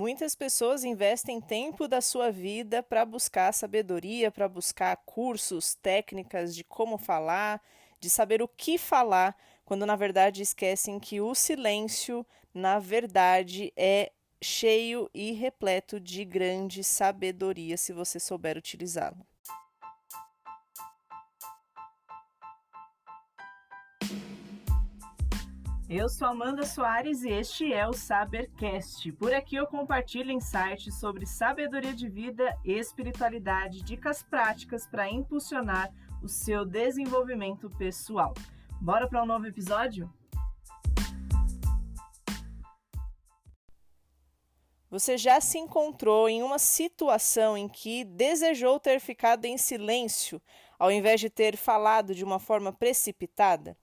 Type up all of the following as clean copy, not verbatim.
Muitas pessoas investem tempo da sua vida para buscar sabedoria, para buscar cursos, técnicas de como falar, de saber o que falar, quando na verdade esquecem que o silêncio, na verdade, é cheio e repleto de grande sabedoria se você souber utilizá-lo. Eu sou Amanda Soares e este é o Sabercast. Por aqui eu compartilho insights sobre sabedoria de vida e espiritualidade, dicas práticas para impulsionar o seu desenvolvimento pessoal. Bora para um novo episódio? Você já se encontrou em uma situação em que desejou ter ficado em silêncio, ao invés de ter falado de uma forma precipitada?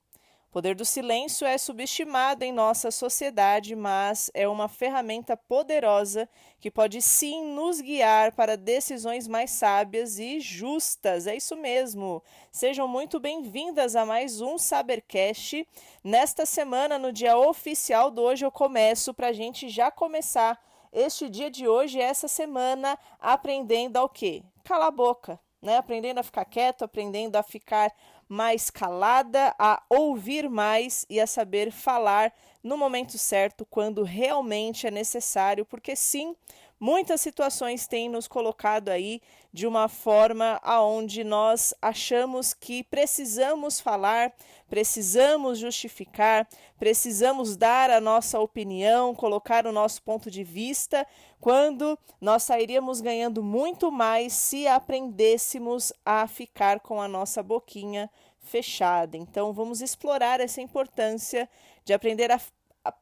O poder do silêncio é subestimado em nossa sociedade, mas é uma ferramenta poderosa que pode sim nos guiar para decisões mais sábias e justas. É isso mesmo. Sejam muito bem-vindas a mais um Sabercast. Nesta semana, no dia oficial do Hoje Eu Começo, para a gente já começar este dia de hoje, essa semana, aprendendo ao quê? Calar a boca, né? Aprendendo a ficar quieto, aprendendo a ficar mais calada, a ouvir mais e a saber falar no momento certo, quando realmente é necessário, porque sim, muitas situações têm nos colocado aí de uma forma aonde nós achamos que precisamos falar, precisamos justificar, precisamos dar a nossa opinião, colocar o nosso ponto de vista, quando nós sairíamos ganhando muito mais se aprendêssemos a ficar com a nossa boquinha fechada. Então vamos explorar essa importância de aprender a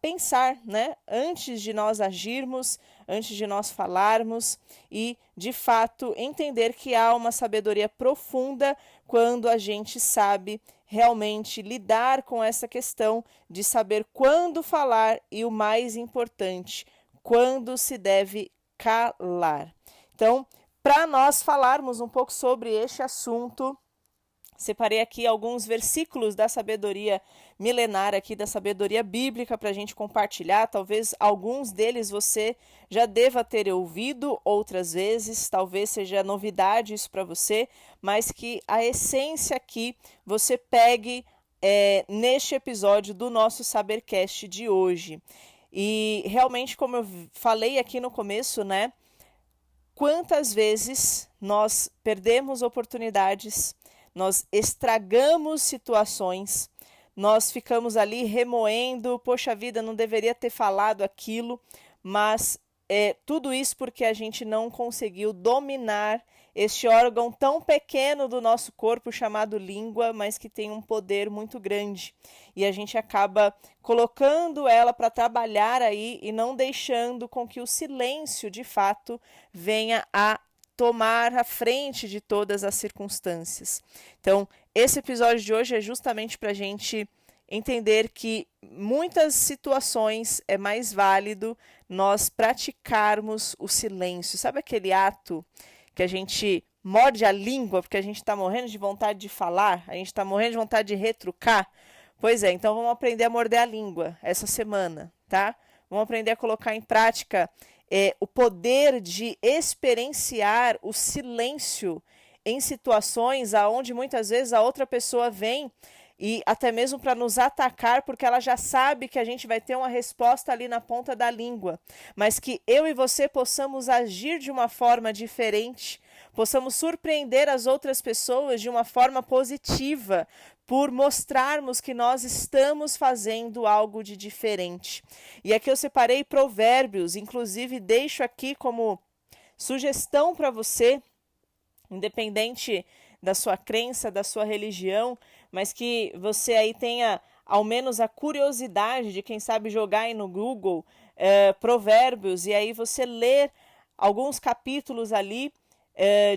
pensar, né, antes de nós agirmos, antes de nós falarmos e, de fato, entender que há uma sabedoria profunda quando a gente sabe realmente lidar com essa questão de saber quando falar e, o mais importante, quando se deve calar. Então, para nós falarmos um pouco sobre este assunto, separei aqui alguns versículos da sabedoria milenar, aqui da sabedoria bíblica para a gente compartilhar. Talvez alguns deles você já deva ter ouvido outras vezes, talvez seja novidade isso para você, mas que a essência aqui você pegue neste episódio do nosso Sabercast de hoje. E realmente, como eu falei aqui no começo, né? Quantas vezes nós perdemos oportunidades, nós estragamos situações, nós ficamos ali remoendo, poxa vida, não deveria ter falado aquilo, mas tudo isso porque a gente não conseguiu dominar este órgão tão pequeno do nosso corpo chamado língua, mas que tem um poder muito grande. E a gente acaba colocando ela para trabalhar aí e não deixando com que o silêncio, de fato, venha a tomar a frente de todas as circunstâncias. Então, esse episódio de hoje é justamente para a gente entender que muitas situações é mais válido nós praticarmos o silêncio. Sabe aquele ato que a gente morde a língua porque a gente está morrendo de vontade de falar, a gente está morrendo de vontade de retrucar? Pois é, então vamos aprender a morder a língua essa semana, tá? Vamos aprender a colocar em prática o poder de experienciar o silêncio em situações aonde muitas vezes a outra pessoa vem e até mesmo para nos atacar, porque ela já sabe que a gente vai ter uma resposta ali na ponta da língua, mas que eu e você possamos agir de uma forma diferente, possamos surpreender as outras pessoas de uma forma positiva, por mostrarmos que nós estamos fazendo algo de diferente. E aqui eu separei provérbios, inclusive deixo aqui como sugestão para você, independente da sua crença, da sua religião, mas que você aí tenha ao menos a curiosidade de, quem sabe, jogar aí no Google provérbios, e aí você ler alguns capítulos ali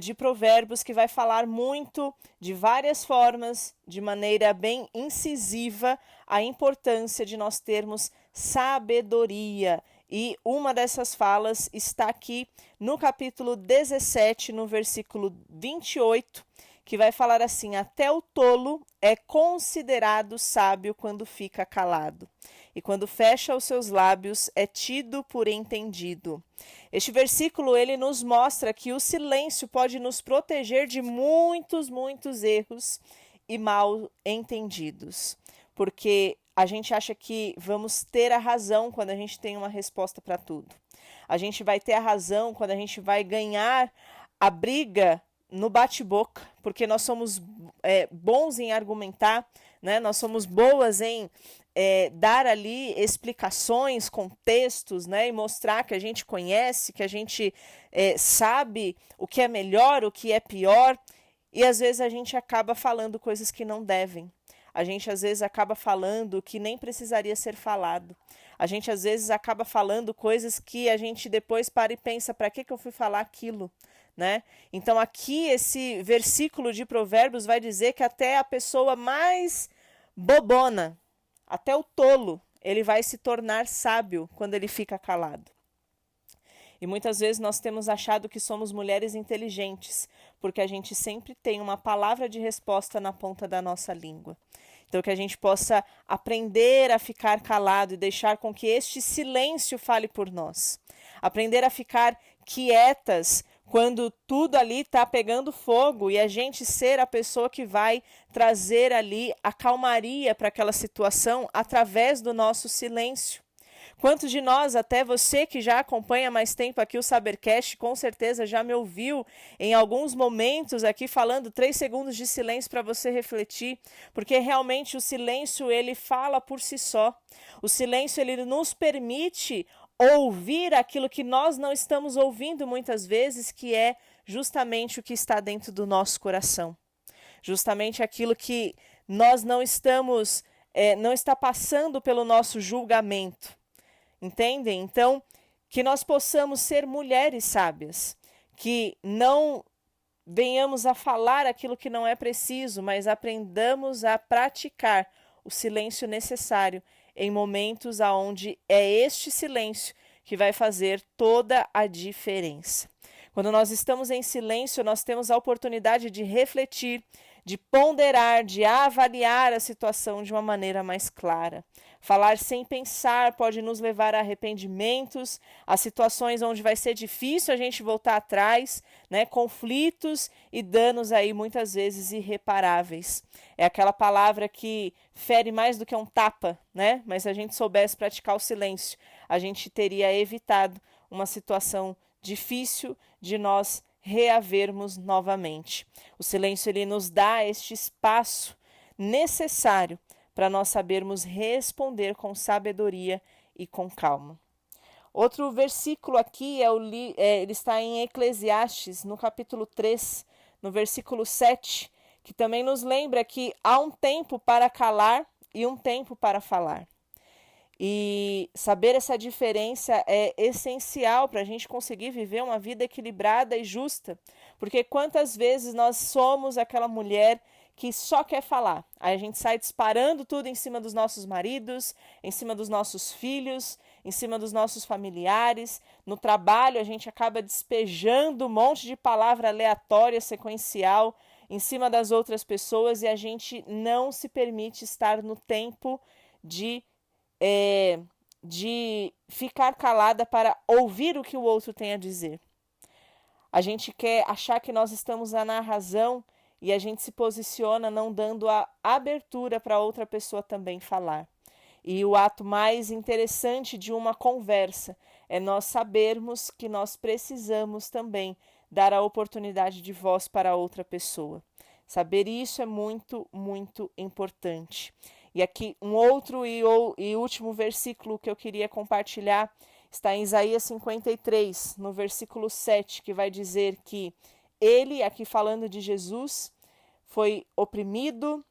de provérbios, que vai falar muito de várias formas, de maneira bem incisiva, a importância de nós termos sabedoria. E uma dessas falas está aqui no capítulo 17, no versículo 28, que vai falar assim: até o tolo é considerado sábio quando fica calado. e quando fecha os seus lábios é tido por entendido. Este versículo ele nos mostra que o silêncio pode nos proteger de muitos erros e mal entendidos, porque a gente acha que vamos ter a razão quando a gente tem uma resposta para tudo. A gente vai ter a razão quando a gente vai ganhar a briga no bate-boca, porque nós somos bons em argumentar, né? Nós somos boas em dar ali explicações, contextos, né? E mostrar que a gente conhece, que a gente sabe o que é melhor, o que é pior, e às vezes a gente acaba falando coisas que não devem. A gente às vezes acaba falando que nem precisaria ser falado. A gente às vezes acaba falando coisas que a gente depois para e pensa, para que eu fui falar aquilo? Né? Então aqui esse versículo de Provérbios vai dizer que até a pessoa mais bobona, até o tolo, ele vai se tornar sábio quando ele fica calado. E muitas vezes nós temos achado que somos mulheres inteligentes, porque a gente sempre tem uma palavra de resposta na ponta da nossa língua. Então que a gente possa aprender a ficar calado e deixar com que este silêncio fale por nós. Aprender a ficar quietas quando tudo ali está pegando fogo e a gente ser a pessoa que vai trazer ali a calmaria para aquela situação através do nosso silêncio. Quantos de nós, até você que já acompanha mais tempo aqui o Sabercast, com certeza já me ouviu em alguns momentos aqui falando 3 segundos de silêncio para você refletir, porque realmente o silêncio ele fala por si só. O silêncio ele nos permite ouvir aquilo que nós não estamos ouvindo muitas vezes, que é justamente o que está dentro do nosso coração. Justamente aquilo que nós não estamos, não está passando pelo nosso julgamento. Entendem? Então, que nós possamos ser mulheres sábias, que não venhamos a falar aquilo que não é preciso, mas aprendamos a praticar o silêncio necessário em momentos onde é este silêncio que vai fazer toda a diferença. Quando nós estamos em silêncio, nós temos a oportunidade de refletir, de ponderar, de avaliar a situação de uma maneira mais clara. Falar sem pensar pode nos levar a arrependimentos, a situações onde vai ser difícil a gente voltar atrás, né? Conflitos e danos aí muitas vezes irreparáveis. É aquela palavra que fere mais do que um tapa, né? Mas se a gente soubesse praticar o silêncio, a gente teria evitado uma situação difícil de nós reavermos novamente. O silêncio ele nos dá este espaço necessário para nós sabermos responder com sabedoria e com calma. Outro versículo aqui ele está em Eclesiastes, no capítulo 3, no versículo 7, que também nos lembra que há um tempo para calar e um tempo para falar. E saber essa diferença é essencial para a gente conseguir viver uma vida equilibrada e justa, porque quantas vezes nós somos aquela mulher que só quer falar. Aí a gente sai disparando tudo em cima dos nossos maridos, em cima dos nossos filhos, em cima dos nossos familiares. No trabalho a gente acaba despejando um monte de palavra aleatória, sequencial, em cima das outras pessoas e a gente não se permite estar no tempo de ficar calada para ouvir o que o outro tem a dizer. A gente quer achar que nós estamos na razão e a gente se posiciona não dando a abertura para outra pessoa também falar. E o ato mais interessante de uma conversa é nós sabermos que nós precisamos também dar a oportunidade de voz para outra pessoa. Saber isso é muito, muito importante. E aqui um outro e último versículo que eu queria compartilhar está em Isaías 53, no versículo 7, que vai dizer que ele, aqui falando de Jesus, foi oprimido,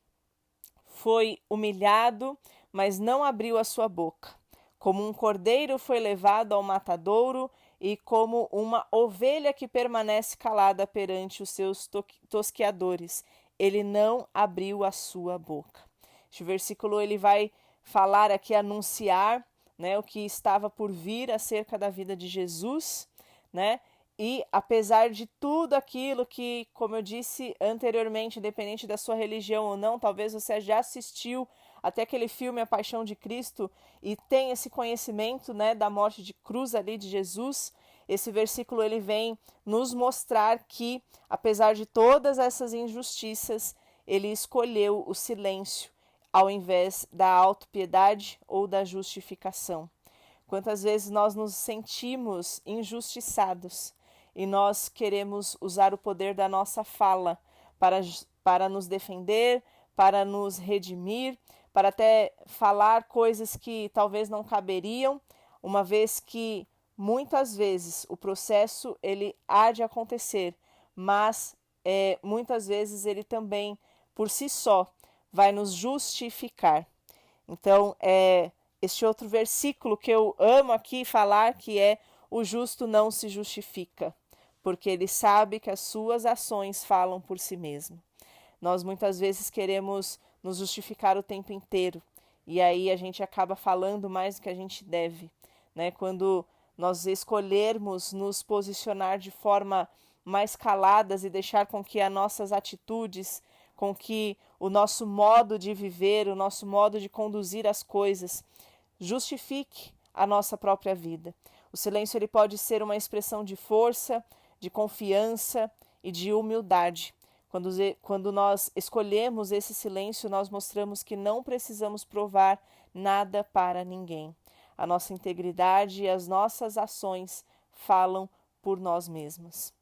foi humilhado, mas não abriu a sua boca. Como um cordeiro foi levado ao matadouro e como uma ovelha que permanece calada perante os seus tosqueadores, ele não abriu a sua boca. Este versículo ele vai falar aqui, anunciar, né, o que estava por vir acerca da vida de Jesus, né? E apesar de tudo aquilo que, como eu disse anteriormente, independente da sua religião ou não, talvez você já assistiu até aquele filme A Paixão de Cristo e tem esse conhecimento, né, da morte de cruz ali de Jesus, esse versículo ele vem nos mostrar que, apesar de todas essas injustiças, ele escolheu o silêncio ao invés da autopiedade ou da justificação. Quantas vezes nós nos sentimos injustiçados e nós queremos usar o poder da nossa fala para nos defender, para nos redimir, para até falar coisas que talvez não caberiam, uma vez que muitas vezes o processo ele há de acontecer, mas muitas vezes ele também, por si só, vai nos justificar. Então, este outro versículo que eu amo aqui falar, que é: o justo não se justifica, porque ele sabe que as suas ações falam por si mesmo. Nós muitas vezes queremos nos justificar o tempo inteiro, e aí a gente acaba falando mais do que a gente deve, né? Quando nós escolhermos nos posicionar de forma mais caladas e deixar com que as nossas atitudes, com que o nosso modo de viver, o nosso modo de conduzir as coisas, justifique a nossa própria vida. O silêncio ele pode ser uma expressão de força, de confiança e de humildade. Quando nós escolhemos esse silêncio, nós mostramos que não precisamos provar nada para ninguém. A nossa integridade e as nossas ações falam por nós mesmos.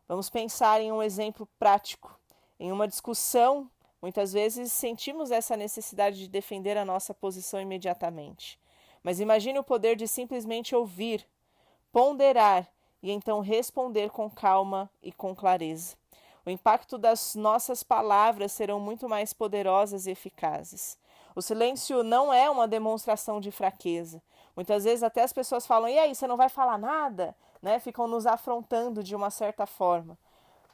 Vamos pensar em um exemplo prático. Em uma discussão, muitas vezes sentimos essa necessidade de defender a nossa posição imediatamente. Mas imagine o poder de simplesmente ouvir, ponderar e então responder com calma e com clareza. O impacto das nossas palavras serão muito mais poderosas e eficazes. O silêncio não é uma demonstração de fraqueza. Muitas vezes até as pessoas falam: e aí, você não vai falar nada? Né? Ficam nos afrontando de uma certa forma.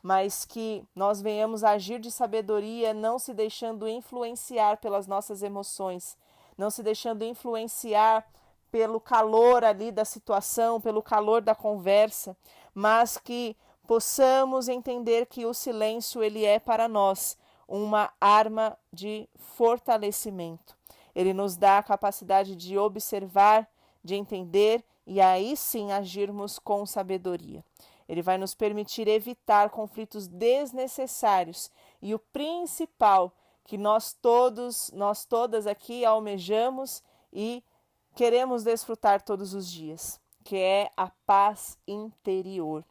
Mas que nós venhamos a agir de sabedoria, não se deixando influenciar pelas nossas emoções, não se deixando influenciar pelo calor ali da situação, pelo calor da conversa, mas que possamos entender que o silêncio ele é para nós uma arma de fortalecimento. Ele nos dá a capacidade de observar, de entender e aí sim agirmos com sabedoria. Ele vai nos permitir evitar conflitos desnecessários e o principal que nós todas aqui almejamos e queremos desfrutar todos os dias, que é a paz interior.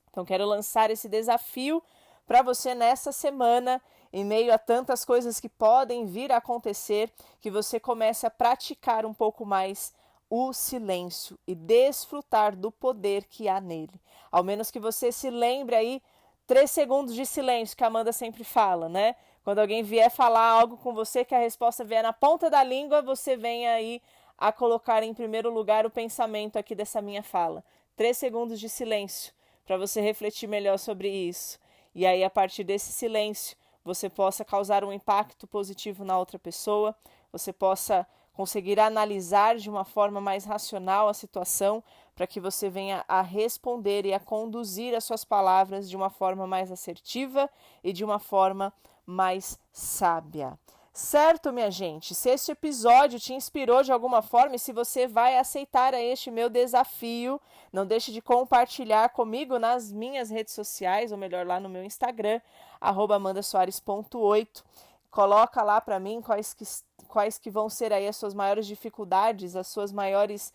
Então quero lançar esse desafio para você nessa semana, em meio a tantas coisas que podem vir a acontecer, que você comece a praticar um pouco mais o silêncio e desfrutar do poder que há nele. Ao menos que você se lembre aí, 3 segundos de silêncio que a Amanda sempre fala, né? Quando alguém vier falar algo com você, que a resposta vier na ponta da língua, você vem aí a colocar em primeiro lugar o pensamento aqui dessa minha fala. 3 segundos de silêncio para você refletir melhor sobre isso. E aí, a partir desse silêncio, você possa causar um impacto positivo na outra pessoa, você possa conseguir analisar de uma forma mais racional a situação, para que você venha a responder e a conduzir as suas palavras de uma forma mais assertiva e de uma forma mais sábia. Certo, minha gente? Se este episódio te inspirou de alguma forma e se você vai aceitar este meu desafio, não deixe de compartilhar comigo nas minhas redes sociais, ou melhor, lá no meu Instagram, @amandasoares.8. Coloca lá para mim quais que vão ser aí as suas maiores dificuldades, as suas maiores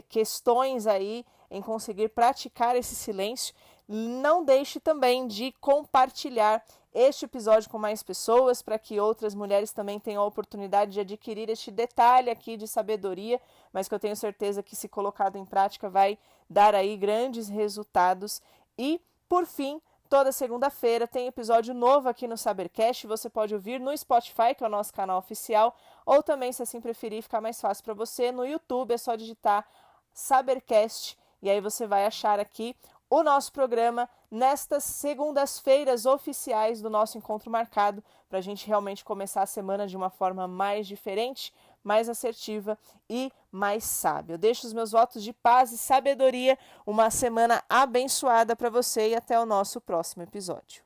questões aí em conseguir praticar esse silêncio. Não deixe também de compartilhar este episódio com mais pessoas, para que outras mulheres também tenham a oportunidade de adquirir este detalhe aqui de sabedoria, mas que eu tenho certeza que, se colocado em prática, vai dar aí grandes resultados. E, por fim, toda segunda-feira tem episódio novo aqui no Sabercast. Você pode ouvir no Spotify, que é o nosso canal oficial, ou também, se assim preferir, ficar mais fácil para você, no YouTube é só digitar Sabercast e aí você vai achar aqui o nosso programa nestas segundas-feiras oficiais do nosso encontro marcado, para a gente realmente começar a semana de uma forma mais diferente, mais assertiva e mais sábia. Eu deixo os meus votos de paz e sabedoria, uma semana abençoada para você e até o nosso próximo episódio.